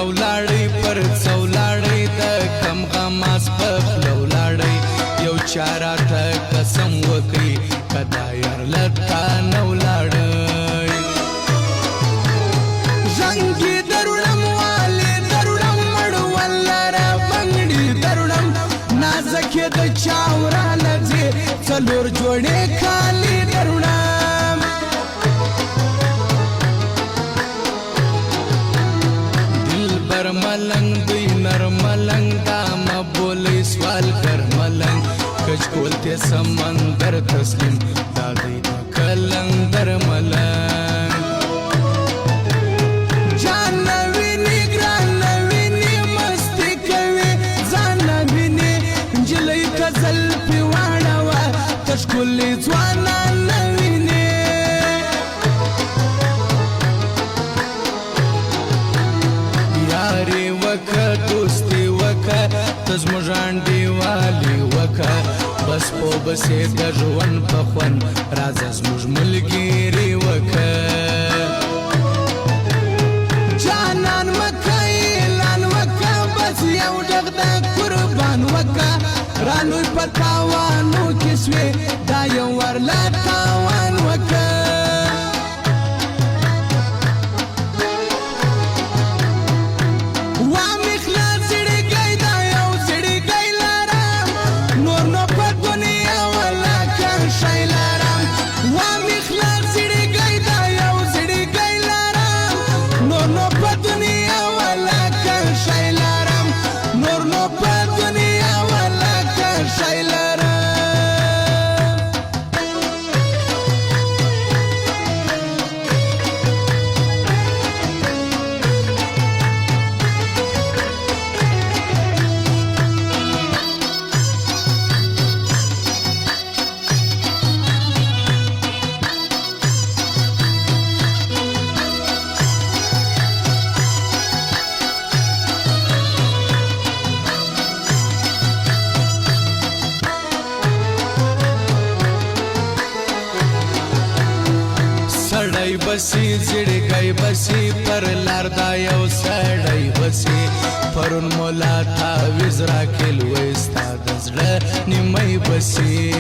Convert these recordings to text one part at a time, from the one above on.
ولاړی پر څولاړی د کم غماس په خوله ولاړی یو چا راته قسم وکړي که دا یار له تا نه ولاړی ژوندي دروړم والې دروړم مړول لره بنګړي دروړم نازک یې د چا وراله ځې څلور جوړې کالي دروړم دلبر ملنګ دوی نر ملنګ دا مبولی سوال کر ملنګ کچ کولتے سمندر تسلیم دا دی دا کلندر ملنګ جان نوینی گران نوینی مستی کوي ځان نوینی نجلۍ که زلفې واړوه ته ښکلې ځوانان نوینې یارې وکه دوستي وکه ته زموږ انډیوالي وکه بس په بسې د ژوند په خوند راځه زموږ ملګري وکه جانان مکه اعلان وکه بس یو ډغ د قربان وکه رالوی په تاوانو کې سوې دا یو ور له تاوان وکه سړی بسی زړګی بسی پر لار دا یو سړی بسی پرون مولا تعویض راکړل وایي ستا د زړه نیمۍ بسی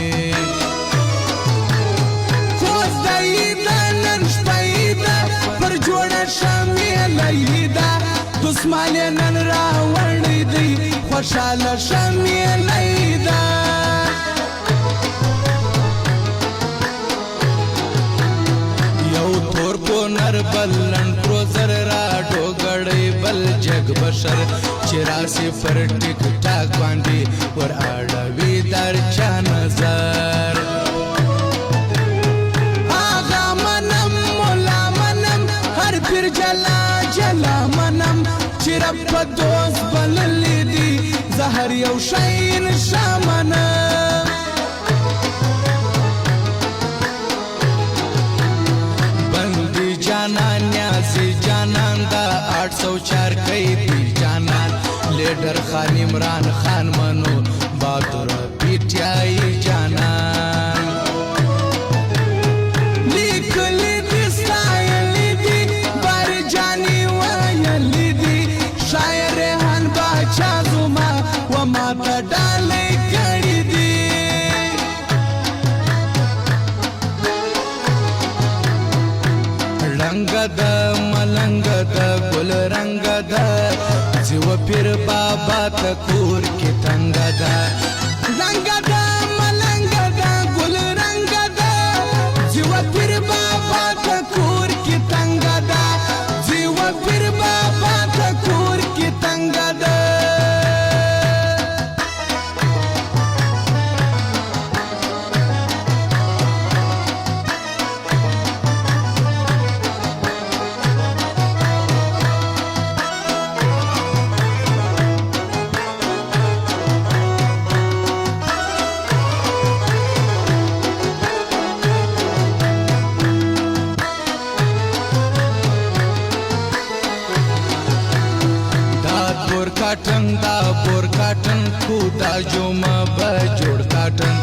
کوز دی ده نن شپه یې ده پر جوړه شمېله یې ده دسمال یې نن راوړی دی خوشحاله شمېله یې ده نر بل لنډرو زر راډو ګړی بل جګ بشر چې راسي پر ټیک ټاک باندې ور اړوي در چا نظر آغا منم مولا منم هر پیر جلا جلا منم چې رب په دوست بللی دي زه هر یو شی نشه منم جانان نیازی جانان دا 804 کئی دی جانان لیڈر خان عمران خان منو بہادر پیٹیائی جانان لیک لیدی سائلی دی بار جانی ویلی دی شاعر ریحان باچا زما وما تا ڈالی کڑی دی رنگ دا ملنگ دا گل رنگ دا زیو پیر بابا تا کور کی تنگ دا رنگ دا ملنگ دا گل رنگ دا زیو پیر بابا تا کور کی تنگ دا زیو پیر بابا تا کور کی تنگ دا کاټن دا پور کاټن خو دا جومه به جوړ کاټن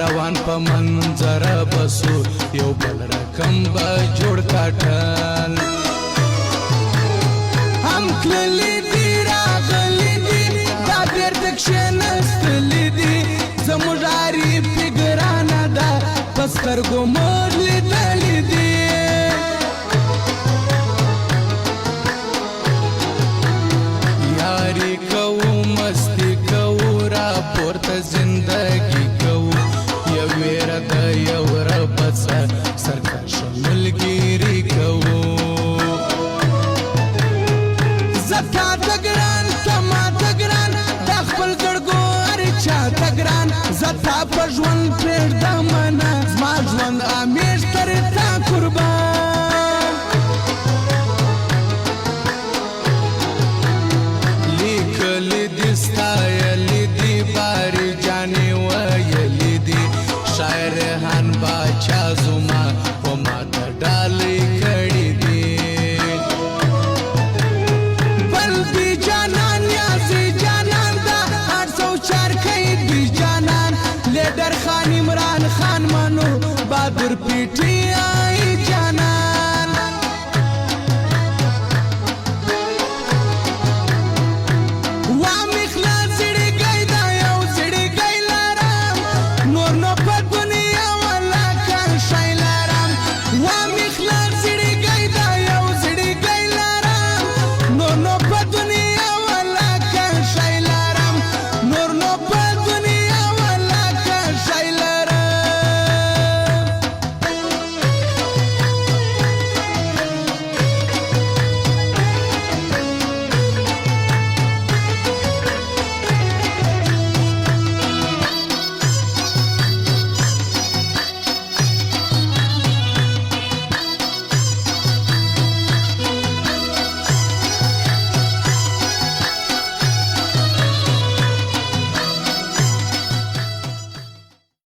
روان په منظر بسو یو بل رقم به جوړ کاټن هم کللی سترګو مور لیدلې دي یاري کوو مستی کوو را پورته زندګي کوو یو ویره د یو رب سرکشه ملګري کوو زتا ته ګران تما ته ګران دا خپل زړګو هر چا ته ګران زتا په ژوند پرېږدمه نه زما ژوند همیش تر تا قربان لیکلي دي ستایلي دي باري جانې ویلي دي شاعر ریحان باچا زما په ما ته ډالۍ کړي دي بل دي جانان یازي جانان دا 804 کوي دي جانان لیډر خان عمران خان منو بہادر پیټیا